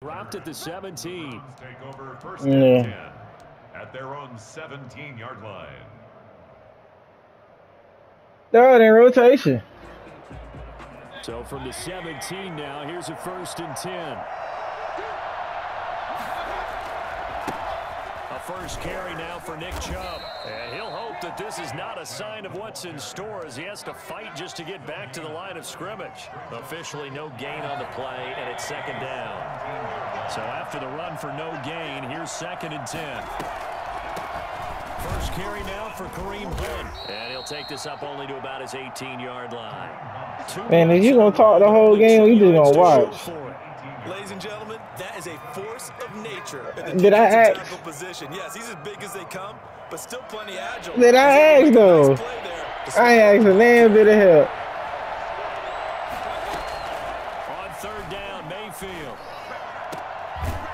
Dropped at the 17. Take over first and 10 at their own 17-yard line. They're in rotation. So from the 17 now, here's a 1st and 10. A first carry now for Nick Chubb. And he'll hope that this is not a sign of what's in store as he has to fight just to get back to the line of scrimmage. Officially no gain on the play, and it's 2nd down. So after the run for no gain, here's 2nd and 10. First carry now for Kareem Hunt. And he'll take this up only to about his 18-yard line. Man, if you going to talk the whole game, we just going to watch. Ladies and gentlemen, that is a force of nature. Did I ask? Position. Yes, he's as big as they come, but still plenty agile. Did I ask, though? I ain't asked a damn bit of help. On 3rd down, Mayfield.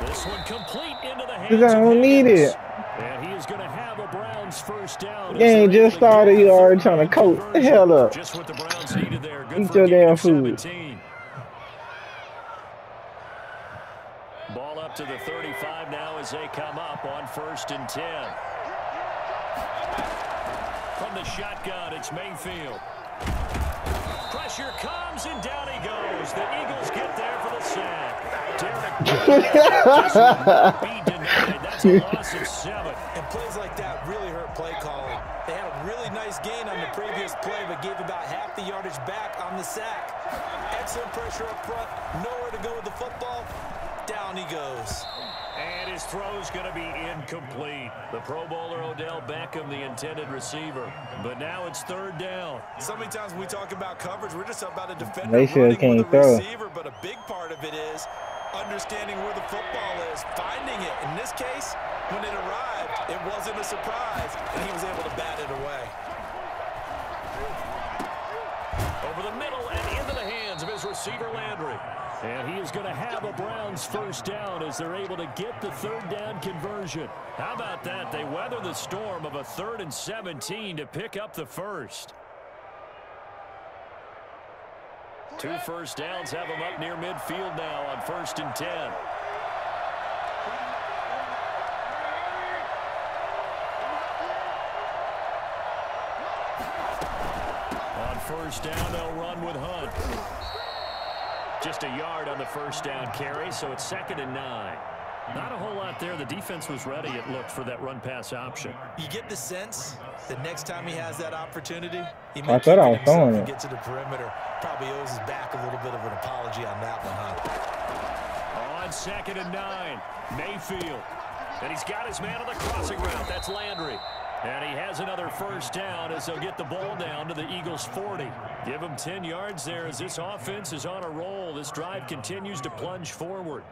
This one complete into the hands Because I don't need it. And he is going to have a Browns first down. Game just started. You already trying to coach the hell up. Just what the Browns needed there. Good Eat for your damn 17. Ball up to the 35 now as they come up on 1st and 10. From the shotgun, it's Mayfield. Pressure comes, and down he goes. The Eagles get there for the sack. Derek be denied. That's a loss of 7. And plays like that really hurt play calling. They had a really nice gain on the previous play, but gave about half the yardage back on the sack. Excellent pressure up front. Nowhere to go with the football. Down he goes. And his throw's going to be incomplete. The Pro Bowler Odell Beckham, the intended receiver. But now it's 3rd down. So many times when we talk about coverage, we're just about a defender They sure running with a can't receiver, but a big part of it is understanding where the football is, finding it. In this case, when it arrived, it wasn't a surprise, and he was able to bat it away. Over the middle and into the hands of his receiver, Landry. And he is going to have a Browns first down as they're able to get the 3rd down conversion. How about that? They weather the storm of a 3rd and 17 to pick up the first. 2 first downs have them up near midfield now on 1st and 10. On 1st down, they'll run with Hunt. Just a yard on the 1st down carry, so it's 2nd and 9. Not a whole lot there. The defense was ready, it looked, for that run-pass option. You get the sense that next time he has that opportunity, he I may thought I was throwing to it. get to the perimeter. Probably owes his back a little bit of an apology on that one, huh? On 2nd and 9, Mayfield. And he's got his man on the crossing route. That's Landry. And he has another first down as they'll get the ball down to the Eagles' 40. Give him 10 yards there as this offense is on a roll. This drive continues to plunge forward.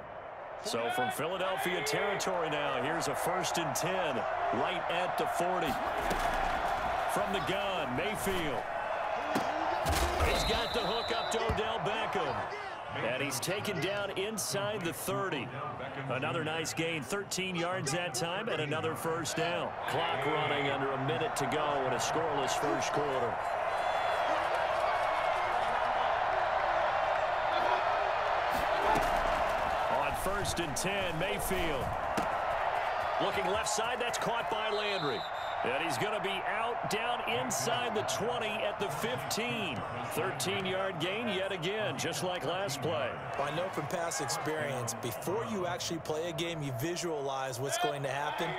So from Philadelphia territory now, here's a 1st and 10 right at the 40. From the gun, Mayfield. He's got the hook up to Odell Beckham. And he's taken down inside the 30. Another nice gain, 13 yards that time, and another first down. Clock running under a minute to go in a scoreless first quarter. On 1st and 10, Mayfield. Looking left side, that's caught by Landry. And he's going to be out down inside the 20 at the 15. 13-yard gain yet again, just like last play. Well, I know from past experience, before you actually play a game, you visualize what's going to happen.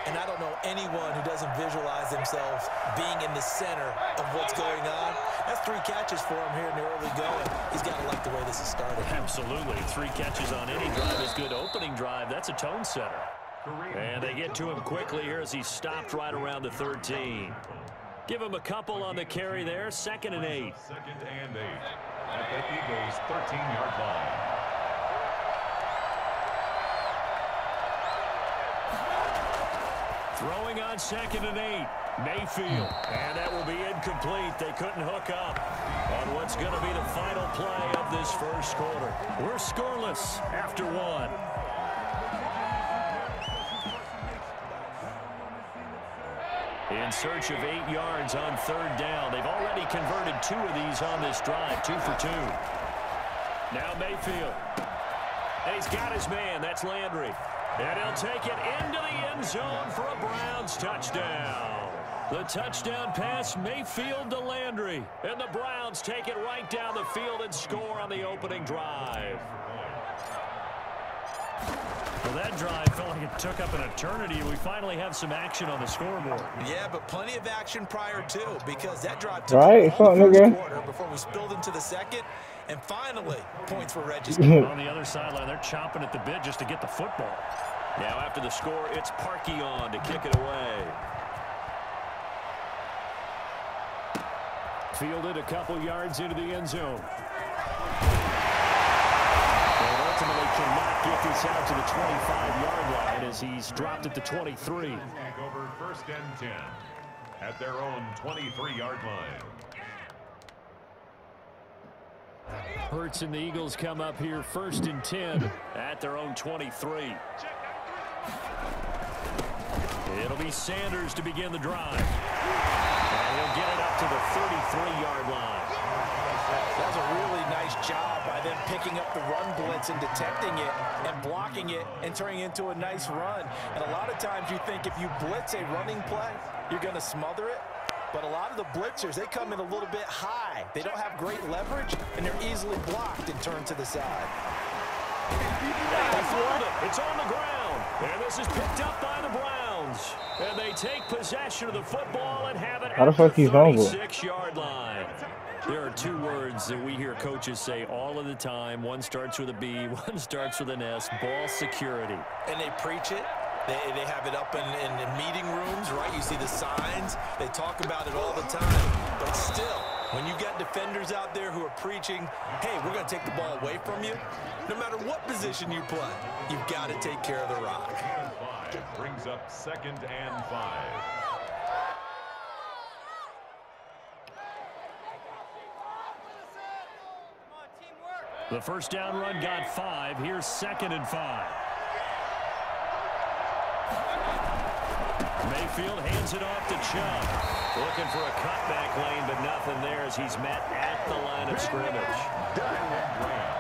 And I don't know anyone who doesn't visualize themselves being in the center of what's going on. That's 3 catches for him here in the early going. He's got to like the way this is started. Absolutely. 3 catches on any drive is good. Opening drive, that's a tone setter. And they get to him quickly here as he stopped right around the 13. Give him a couple on the carry there. 2nd and 8. 2nd and 8 at the Eagles' 13-yard line. Throwing on 2nd and 8. Mayfield. And that will be incomplete. They couldn't hook up on what's going to be the final play of this first quarter. We're scoreless after 1. In search of 8 yards on 3rd down. They've already converted 2 of these on this drive, 2 for 2. Now Mayfield. And he's got his man. That's Landry. And he'll take it into the end zone for a Browns touchdown. The touchdown pass, Mayfield to Landry. And the Browns take it right down the field and score on the opening drive. Well, that drive felt like it took up an eternity. We finally have some action on the scoreboard. Yeah, but plenty of action prior to, because that drive took Right, all the something first again. quarter before we spilled into the second. And finally, points were registered. On the other sideline, they're chomping at the bit just to get the football. Now after the score, it's Parkey on to kick it away. Fielded a couple yards into the end zone. And ultimately cannot get this out to the 25-yard line as he's dropped at the 23. Over 1st and 10 at their own 23-yard line. Hurts and the Eagles come up here 1st and 10 at their own 23. It'll be Sanders to begin the drive. And he'll get it up to the 33-yard line. That was a really nice job by them picking up the run blitz and detecting it and blocking it and turning it into a nice run. And a lot of times you think if you blitz a running play, you're going to smother it. But a lot of the blitzers, they come in a little bit high. They don't have great leverage, and they're easily blocked and turned to the side. They fooled it. It's on the ground. And this is picked up by the Browns. And they take possession of the football and have it How the at the fuck he's on with? 36-yard line. There are two words that we hear coaches say all of the time. One starts with a B, one starts with an S. Ball security. And they preach it. They have it up in meeting rooms, right? You see the signs. They talk about it all the time. But still, when you got defenders out there who are preaching, hey, we're going to take the ball away from you, no matter what position you play, you've got to take care of the rock. Brings up 2nd and 5. The first down run got 5. Here's 2nd and 5. Mayfield hands it off to Chubb. Looking for a cutback lane, but nothing there as he's met at the line of scrimmage.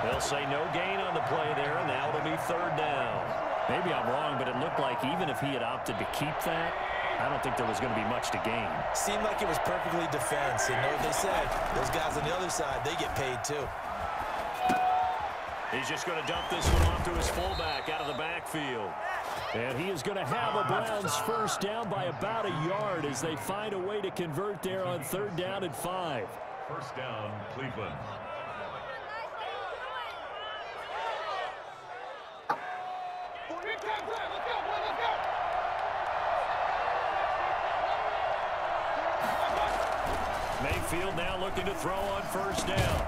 They'll say no gain on the play there, and now it'll be 3rd down. Maybe I'm wrong, but it looked like even if he had opted to keep that, I don't think there was going to be much to gain. Seemed like it was perfectly defense. And know what they said? Those guys on the other side, they get paid too. He's just going to dump this one off to his fullback out of the backfield. And he is going to have a Browns first down by about a yard as they find a way to convert there on 3rd down and 5. First down, Cleveland. Mayfield now looking to throw on 1st down.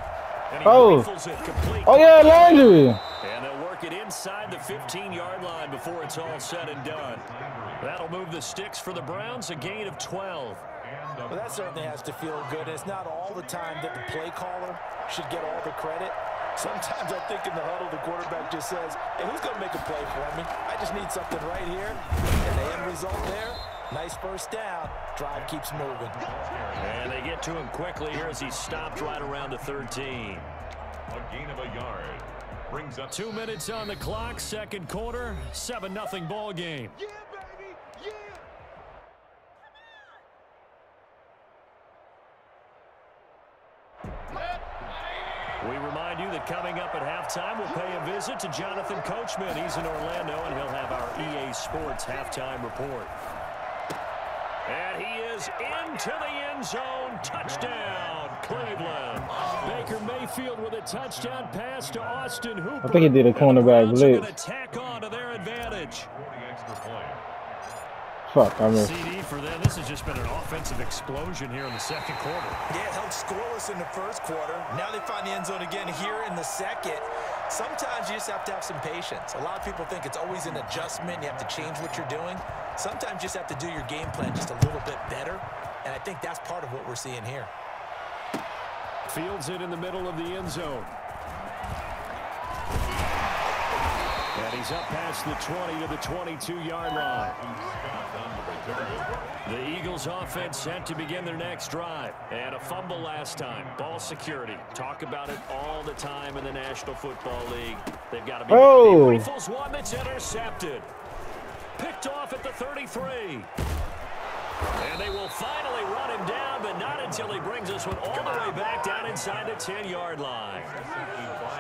And he Oh. rifles it complete. Oh, yeah, Landry. And they'll work it inside the 15-yard line before it's all said and done. That'll move the sticks for the Browns, a gain of 12. Well, that certainly has to feel good. It's not all the time that the play caller should get all the credit. Sometimes I think in the huddle, the quarterback just says, hey, who's going to make a play for me? I just need something right here. And the end result there, nice first down. Drive keeps moving. And they get to him quickly here as he stopped right around the 13. A gain of a yard. Brings up 2 minutes on the clock, 2nd quarter, 7-0 ball game. Yeah, baby, yeah. We remind you that coming up at halftime, we'll pay a visit to Jonathan Coachman. He's in Orlando, and he'll have our EA Sports halftime report. And he is into the end zone. Touchdown, Cleveland. Baker Mayfield with a touchdown pass to Austin Hooper. I think he did a cornerback blitz. Going to tack on to their advantage. 40 extra point. Fuck, I missed. CD for them. This has just been an offensive explosion here in the 2nd quarter. Yeah, held scoreless in the 1st quarter. Now they find the end zone again here in the 2nd. Sometimes you just have to have some patience. A lot of people think it's always an adjustment. You have to change what you're doing. Sometimes you just have to do your game plan just a little bit better. And I think that's part of what we're seeing here. Fields it in the middle of the end zone. And He's up past the 20 to the 22-yard line. The Eagles offense set to begin their next drive. And a fumble last time. Ball security. Talk about it all the time in the National Football League. They've got to be. Oh. He rifles one that's intercepted. Picked off at the 33. And they will finally run him down, but not until he brings this one all the way back down inside the 10-yard line.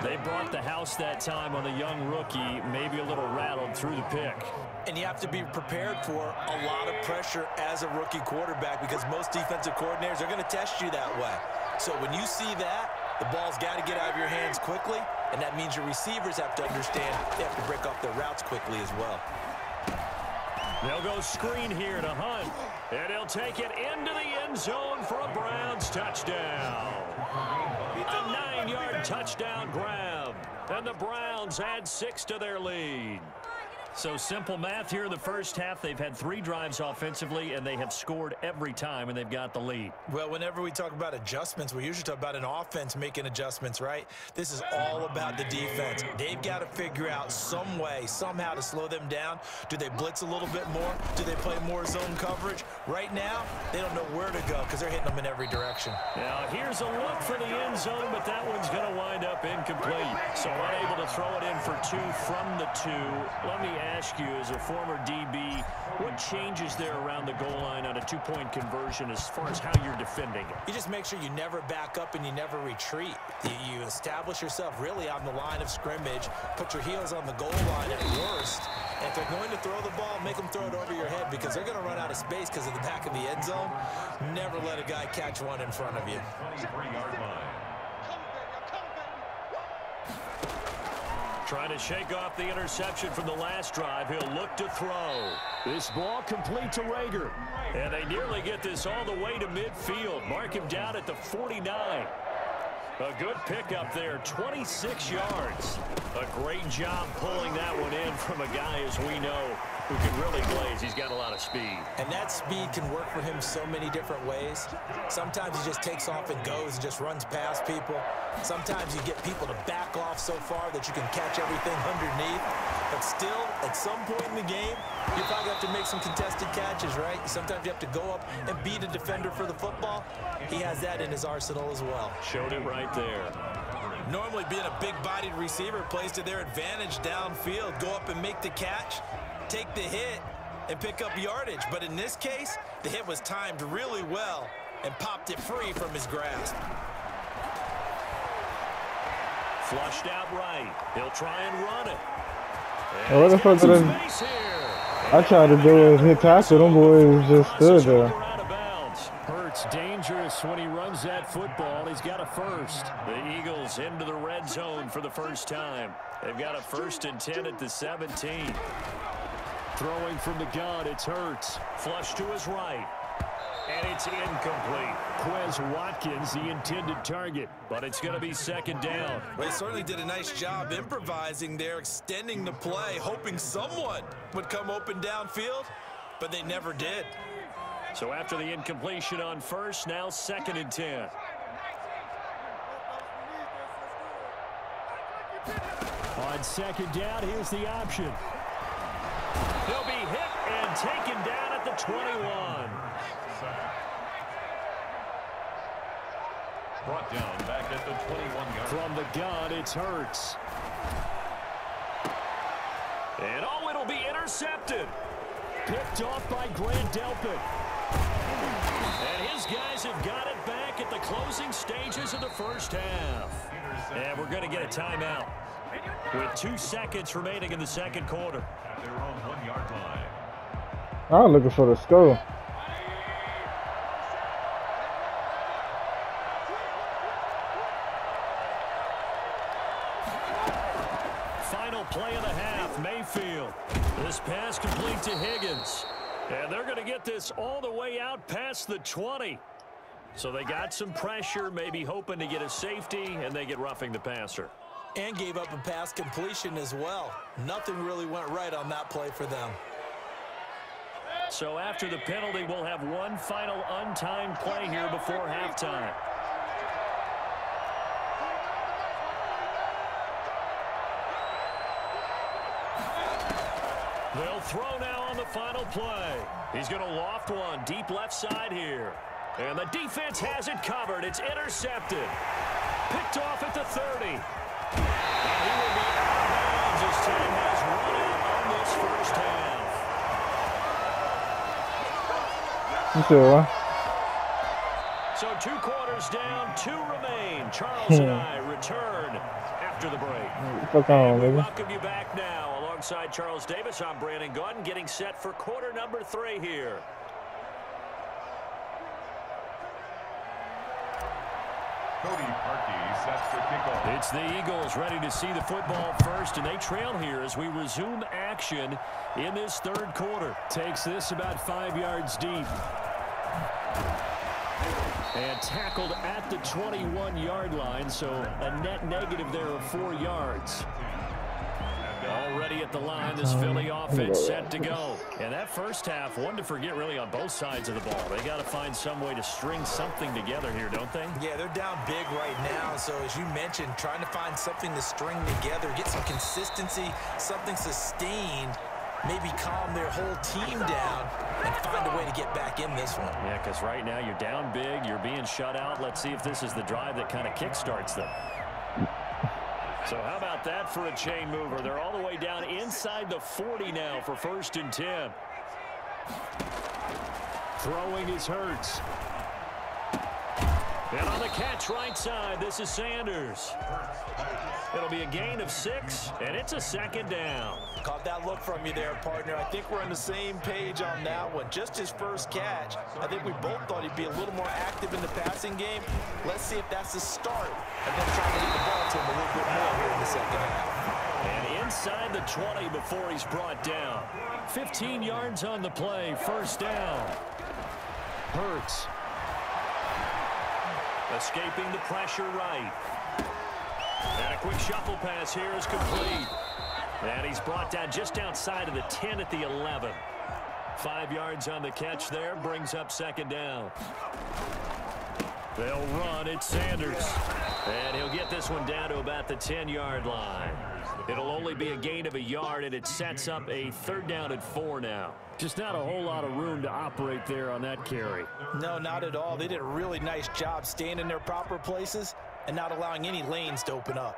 They brought the house that time on the young rookie, maybe a little rattled through the pick. And you have to be prepared for a lot of pressure as a rookie quarterback because most defensive coordinators are going to test you that way. So when you see that, the ball's got to get out of your hands quickly, and that means your receivers have to understand they have to break off their routes quickly as well. They'll go screen here to Hunt, and he'll take it into the end zone for a Browns touchdown. A 9-yard touchdown grab, and the Browns add 6 to their lead. So simple math here in the first half. They've had 3 drives offensively, and they have scored every time, and they've got the lead. Well, whenever we talk about adjustments, we usually talk about an offense making adjustments, right? This is all about the defense. They've got to figure out some way, somehow to slow them down. Do they blitz a little bit more? Do they play more zone coverage? Right now, they don't know where to go because they're hitting them in every direction. Now, here's a look for the end zone, but that one's going to wind up incomplete. So unable to throw it in for 2 from the 2. Let me ask you, as a former DB, what changes there around the goal line on a 2-point conversion as far as how you're defending it? You just make sure you never back up and you never retreat. You establish yourself really on the line of scrimmage, put your heels on the goal line at worst, and if they're going to throw the ball, make them throw it over your head because they're going to run out of space because of the back of the end zone. Never let a guy catch one in front of you. 23-yard line. Trying to shake off the interception from the last drive. He'll look to throw. This ball complete to Rager. And they nearly get this all the way to midfield. Mark him down at the 49. A good pickup there, 26 yards. A great job pulling that one in from a guy, as we know, who can really blaze. He's got a lot of speed. And that speed can work for him so many different ways. Sometimes he just takes off and goes and just runs past people. Sometimes you get people to back off so far that you can catch everything underneath. But still, at some point in the game, you probably have to make some contested catches, right? Sometimes you have to go up and beat a defender for the football. He has that in his arsenal as well. Showed it right there. Normally being a big-bodied receiver plays to their advantage downfield. Go up and make the catch, take the hit, and pick up yardage. But in this case, the hit was timed really well and popped it free from his grasp. Flushed out right. He'll try and run it. And what the fuck did I tried to do is hit tackle. Them boys just stood there. Hurts dangerous when he runs that football. He's got a first. The Eagles into the red zone for the first time. They've got a 1st and 10 at the 17. Throwing from the gun, it's Hurts. Flush to his right. And it's incomplete. Quez Watkins, the intended target, but it's going to be 2nd down. Well, he certainly did a nice job improvising there, extending the play, hoping someone would come open downfield, but they never did. So after the incompletion on 1st, now 2nd and 10. On 2nd down, here's the option. He'll be hit and taken down at the 21. Brought down back at the 21-yard. From the gun, it's Hurts. And oh, it'll be intercepted. Picked off by Grant Delpit. And his guys have got it back at the closing stages of the first half. And we're going to get a timeout with 2 seconds remaining in the 2nd quarter. At their own 1-yard line. I'm looking for the score. Final play of the half, Mayfield. This pass complete to Higgins. And they're going to get this all the way out past the 20. So they got some pressure, maybe hoping to get a safety, and they get roughing the passer. And gave up a pass completion as well. Nothing really went right on that play for them. So after the penalty, we'll have one final untimed play here before halftime. They'll throw now on the final play. He's going to loft one deep left side here. And the defense has it covered. It's intercepted. Picked off at the 30. And he will be out of bounds as time has run out on this first half. So 2 quarters down, 2 remain. Charles and I return after the break. We welcome you back now. Alongside Charles Davis, I'm Brandon Gordon, getting set for quarter number 3 here. Cody Parkey sets the kickoff. It's the Eagles ready to see the football first, and they trail here as we resume action in this 3rd quarter. Takes this about 5 yards deep. And tackled at the 21-yard line, so a net negative there of 4 yards. Already at the line, this Philly offense set to go. And that first half, one to forget really on both sides of the ball. They got to find some way to string something together here, don't they? Yeah, they're down big right now. So as you mentioned, trying to find something to string together, get some consistency, something sustained, maybe calm their whole team down and find a way to get back in this one. Yeah, because right now you're down big, you're being shut out. Let's see if this is the drive that kind of kickstarts them. So how about that for a chain mover? They're all the way down inside the 40 now for 1st and 10. Throwing is Hurts. And on the catch right side, this is Sanders. It'll be a gain of 6, and it's a 2nd down. Caught that look from you there, partner. I think we're on the same page on that one. Just his first catch. I think we both thought he'd be a little more active in the passing game. Let's see if that's the start of them trying to get the ball to him a little bit more here in the 2nd half. And inside the 20 before he's brought down. 15 yards on the play, 1st down. Hurts. Escaping the pressure right. And a quick shuffle pass here is complete. And he's brought down just outside of the 10 at the 11. 5 yards on the catch there, brings up 2nd down. They'll run, it's Sanders. And he'll get this one down to about the 10-yard line. It'll only be a gain of 1 yard, and it sets up a 3rd down and 4 now. Just not a whole lot of room to operate there on that carry. No, not at all. They did a really nice job staying in their proper places and not allowing any lanes to open up.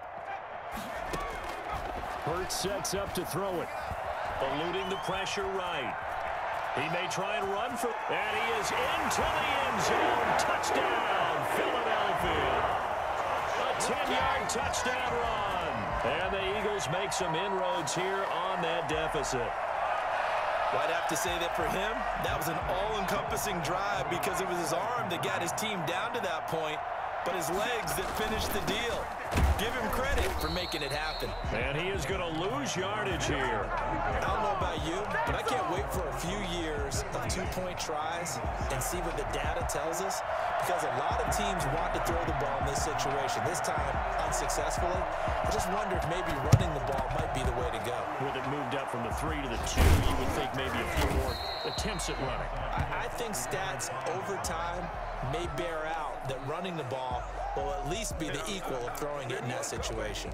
Hurts sets up to throw it. Eluding the pressure right. He may try and run for, and he is into the end zone. Touchdown, Philadelphia. A 10-yard touchdown run. And the Eagles make some inroads here on that deficit. Well, I'd have to say that for him, that was an all-encompassing drive because it was his arm that got his team down to that point, but his legs that finished the deal. Give him credit for making it happen. And he is going to lose yardage here. I don't know about you, but I can't wait for a few years of 2-point tries and see what the data tells us, because a lot of teams want to throw the ball in this situation. This time, unsuccessfully. I just wonder if maybe running the ball might be the way to go. With it moved up from the 3 to the 2, you would think maybe a few more attempts at running. I think stats over time may bear out that running the ball will at least be the equal of throwing it in that situation.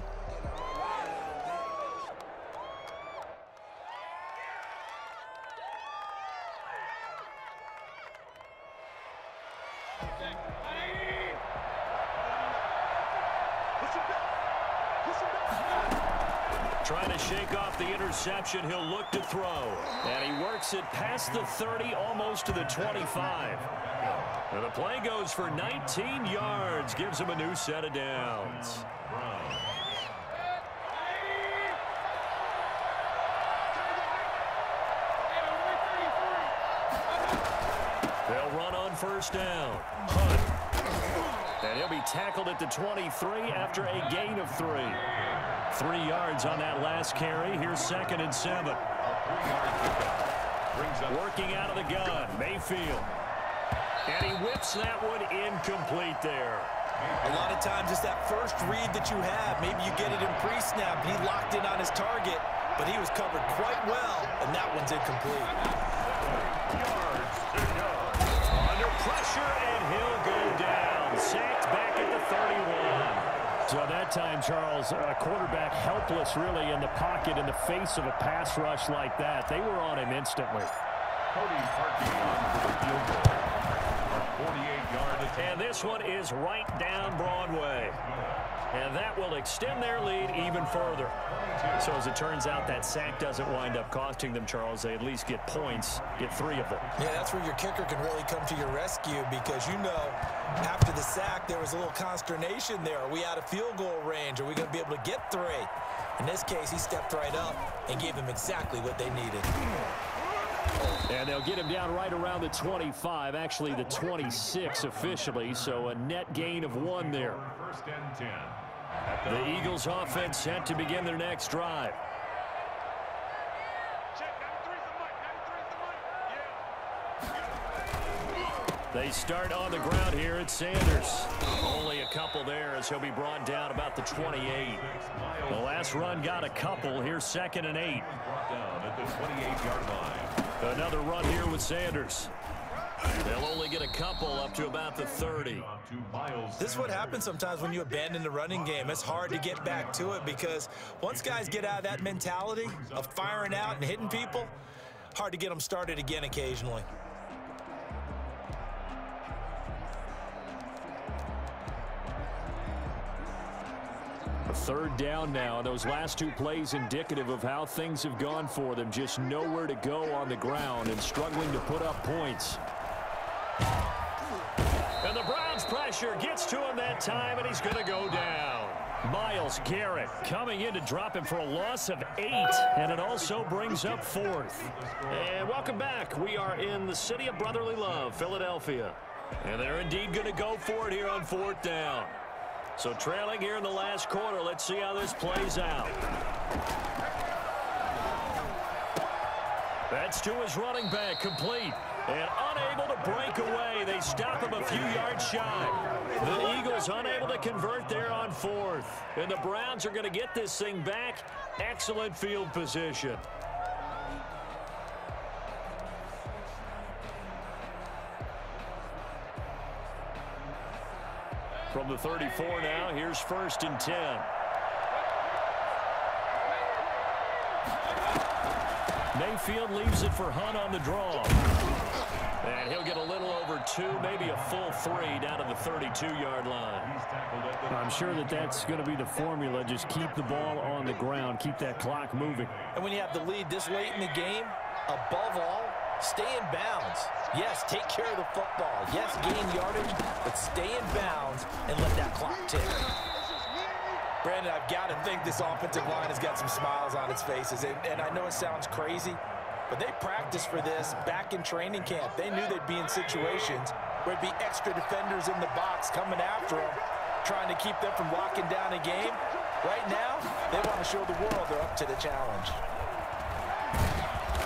Trying to shake off the interception, he'll look to throw. And he works it past the 30, almost to the 25. And the play goes for 19 yards, gives him a new set of downs. They'll run on 1st down. Hunt. And he'll be tackled at the 23 after a gain of 3. 3 yards on that last carry. Here's 2nd and 7. Working out of the gun, Mayfield. And he whips that one incomplete there. A lot of times it's that first read that you have. Maybe you get it in pre-snap. He locked in on his target, but he was covered quite well, and that one's incomplete. Under pressure, and he'll go down. Sacked back at the 31. So that time, Charles, a quarterback helpless really in the pocket in the face of a pass rush like that. They were on him instantly. Cody Parkey on for the field goal. A 48-yard attempt. And this one is right down Broadway. And that will extend their lead even further. So as it turns out, that sack doesn't wind up costing them, Charles. They at least get points, get 3 of them. Yeah, that's where your kicker can really come to your rescue because, you know, after the sack, there was a little consternation there. Are we out of field goal range? Are we going to be able to get 3? In this case, he stepped right up and gave them exactly what they needed. And they'll get him down right around the 25, actually the 26 officially, so a net gain of 1 there. First and 10. The Eagles offense set to begin their next drive. They start on the ground here at Sanders. Only a couple there as he'll be brought down about the 28. The last run got a couple. Here's 2nd and 8. Brought down at the 28-yard line. Another run here with Sanders. They'll only get a couple up to about the 30. This is what happens sometimes when you abandon the running game. It's hard to get back to it because once guys get out of that mentality of firing out and hitting people, hard to get them started again occasionally. A 3rd down now. Those last 2 plays indicative of how things have gone for them. Just nowhere to go on the ground and struggling to put up points. And the Browns pressure gets to him that time, and he's going to go down. Myles Garrett coming in to drop him for a loss of 8, and it also brings up 4th. And welcome back. We are in the city of brotherly love, Philadelphia. And they're indeed going to go for it here on 4th down. So trailing here in the last quarter, let's see how this plays out. That's to his running back, complete. And unable to break away. They stop him a few yards shy. The Eagles unable to convert there on 4th. And the Browns are going to get this thing back. Excellent field position. From the 34 now, here's 1st and 10. Mayfield leaves it for Hunt on the draw. And he'll get a little over 2, maybe a full 3 down to the 32-yard line. I'm sure that that's going to be the formula. Just keep the ball on the ground. Keep that clock moving. And when you have the lead this late in the game, above all, stay in bounds. Yes, take care of the football. Yes, gain yardage, but stay in bounds and let that clock tick. Brandon, I've got to think this offensive line has got some smiles on its faces. And I know it sounds crazy, but they practiced for this back in training camp. They knew they'd be in situations where it'd be extra defenders in the box coming after them, trying to keep them from locking down a game. Right now, they want to show the world they're up to the challenge.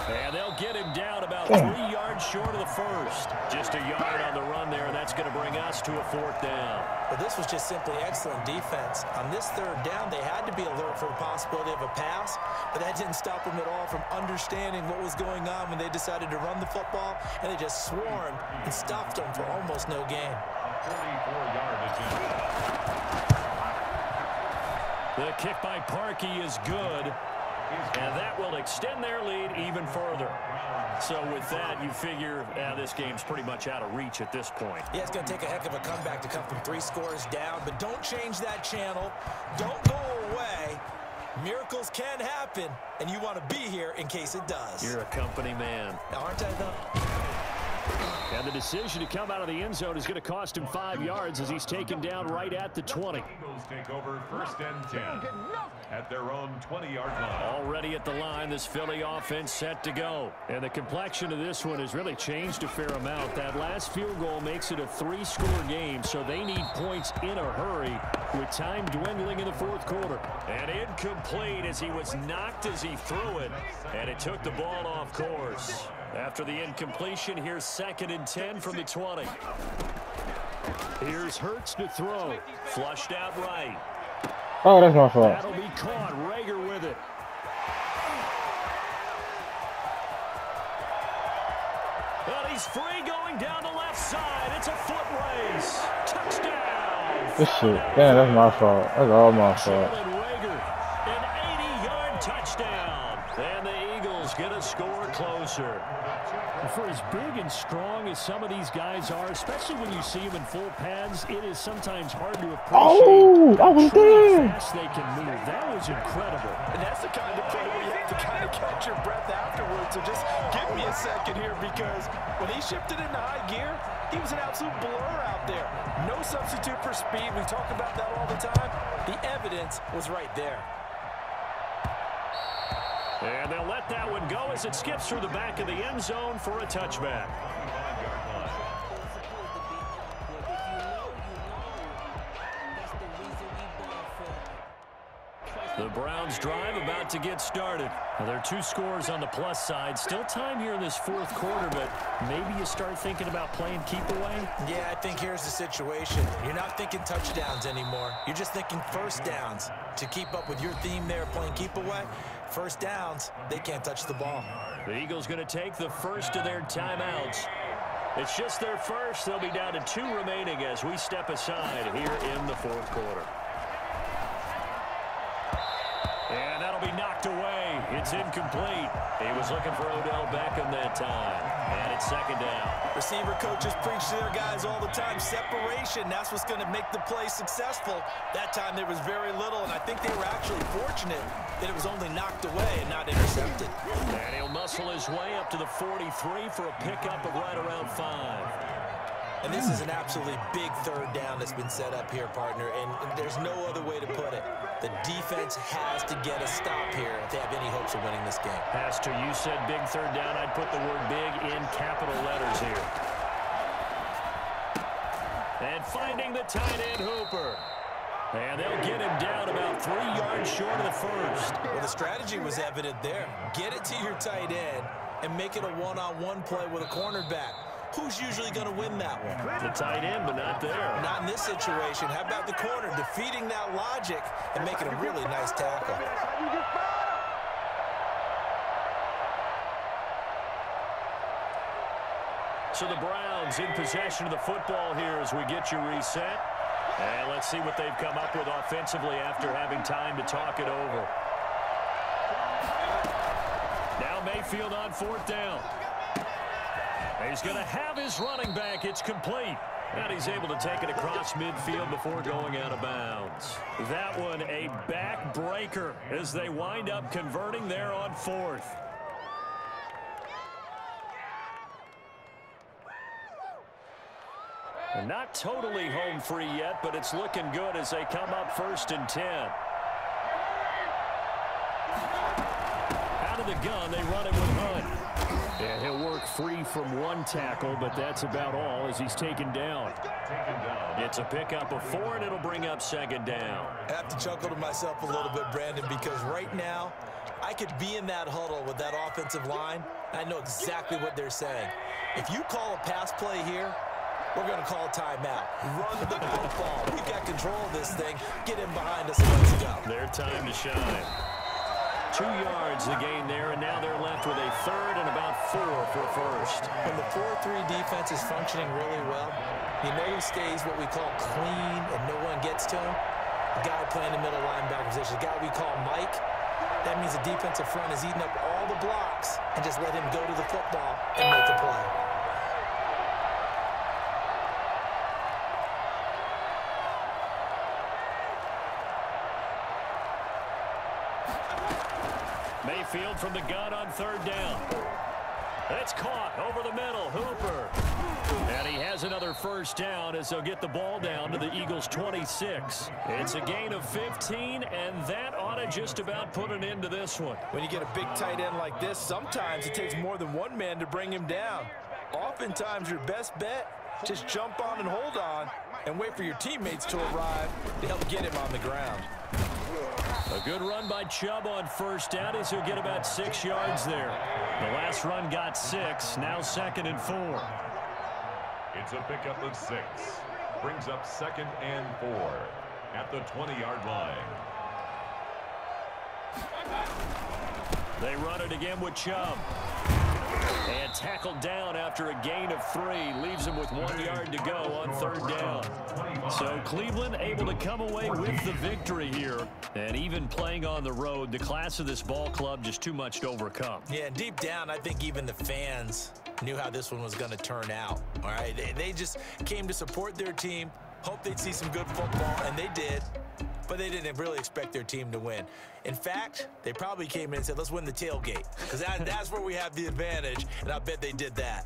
And they'll get him down about 3 yards short of the 1st. Just a yard on the run there, and that's going to bring us to a 4th down. But this was just simply excellent defense. On this 3rd down, they had to be alert for the possibility of a pass, but that didn't stop them at all from understanding what was going on when they decided to run the football, and they just swarmed and stopped them for almost no gain. 44-yard attempt. The kick by Parkey is good. And that will extend their lead even further. So with that, you figure this game's pretty much out of reach at this point. Yeah, it's going to take a heck of a comeback to come from 3 scores down. But don't change that channel. Don't go away. Miracles can happen, and you want to be here in case it does. You're a company man. Aren't I, though? And the decision to come out of the end zone is going to cost him 5 yards as he's taken down right at the 20. Eagles take over 1st and 10 at their own 20-yard line. Already at the line, this Philly offense set to go. And the complexion of this one has really changed a fair amount. That last field goal makes it a 3-score game, so they need points in a hurry with time dwindling in the 4th quarter. And incomplete as he was knocked as he threw it, and it took the ball off course. After the incompletion, here's 2nd and 10 from the 20. Here's Hurts to throw. Flushed out right. Oh, that's my fault. That'll be caught. Rager with it. Well, he's free going down the left side. It's a foot race. Touchdown. This shit. Damn, that's my fault. That's all my fault. An 80-yard touchdown. And the Eagles get a score closer. For as big and strong as some of these guys are, especially when you see them in full pads, it is sometimes hard to appreciate I was there. how fast they can move. That was incredible. And that's the kind of play where you have to kind of catch your breath afterwards. So just give me a second here, because when he shifted into high gear, he was an absolute blur out there. No substitute for speed. We talk about that all the time. The evidence was right there. And they'll let that one go as it skips through the back of the end zone for a touchback. The Browns drive about to get started. Now, there are 2 scores on the plus side. Still time here in this 4th quarter, but maybe you start thinking about playing keep away? Yeah, I think here's the situation. You're not thinking touchdowns anymore. You're just thinking first downs. To keep up with your theme there, playing keep away, first downs, they can't touch the ball. The Eagles going to take the first of their timeouts. It's just their first. They'll be down to 2 remaining as we step aside here in the 4th quarter. And that'll be knocked away. It's incomplete. He was looking for Odell Beckham that time. And it's 2nd down. Receiver coaches preach to their guys all the time. Separation, that's what's going to make the play successful. That time there was very little, and I think they were actually fortunate that it was only knocked away and not intercepted. And he'll muscle his way up to the 43 for a pickup of right around 5. And this is an absolutely big 3rd down that's been set up here, partner, and there's no other way to put it. The defense has to get a stop here if they have any hopes of winning this game. Pastor, you said big 3rd down. I'd put the word big in capital letters here. And finding the tight end, Hooper. And they'll get him down about 3 yards short of the first. Well, the strategy was evident there. Get it to your tight end and make it a one-on-one play with a cornerback. Who's usually going to win that one? The tight end, but not there. Not in this situation. How about the corner defeating that logic and making a really nice tackle? So the Browns in possession of the football here as we get you reset. And let's see what they've come up with offensively after having time to talk it over. Now Mayfield on 4th down. He's going to have his running back. It's complete. And he's able to take it across midfield before going out of bounds. That one a backbreaker as they wind up converting there on 4th. And not totally home free yet, but it's looking good as they come up 1st and 10. Out of the gun, they run it with Hunt. And he'll work free from 1 tackle, but that's about all as he's taken down. It's a pickup of 4, and it'll bring up 2nd down. I have to chuckle to myself a little bit, Brandon, because right now I could be in that huddle with that offensive line. I know exactly what they're saying. If you call a pass play here, we're going to call a timeout. Run the football. We've got control of this thing. Get in behind us and let's go. Their time to shine. 2 yards the gain there, and now they're left with a 3rd and about 4 for first. When the 4-3 defense is functioning really well, you know who stays what we call clean and no one gets to him? The guy playing the middle linebacker position, the guy we call Mike. That means the defensive front is eating up all the blocks and just let him go to the football and make a play. Mayfield from the gun on 3rd down. That's caught over the middle. Hooper. And he has another 1st down as they'll get the ball down to the Eagles' 26. It's a gain of 15, and that ought to just about put an end to this one. When you get a big tight end like this, sometimes it takes more than one man to bring him down. Oftentimes, your best bet, just jump on and hold on and wait for your teammates to arrive to help get him on the ground. A good run by Chubb on 1st down as he'll get about 6 yards there. The last run got 6, now 2nd and 4. It's a pickup of 6. Brings up 2nd and 4 at the 20-yard line. They run it again with Chubb. And tackled down after a gain of 3. Leaves him with 1 yard to go on 3rd down. So Cleveland able to come away with the victory here. And even playing on the road, the class of this ball club just too much to overcome. Yeah, deep down, I think even the fans knew how this one was going to turn out. All right, they just came to support their team, hoped they'd see some good football, and they did. But they didn't really expect their team to win. In fact, they probably came in and said, let's win the tailgate, because that's where we have the advantage, and I bet they did that.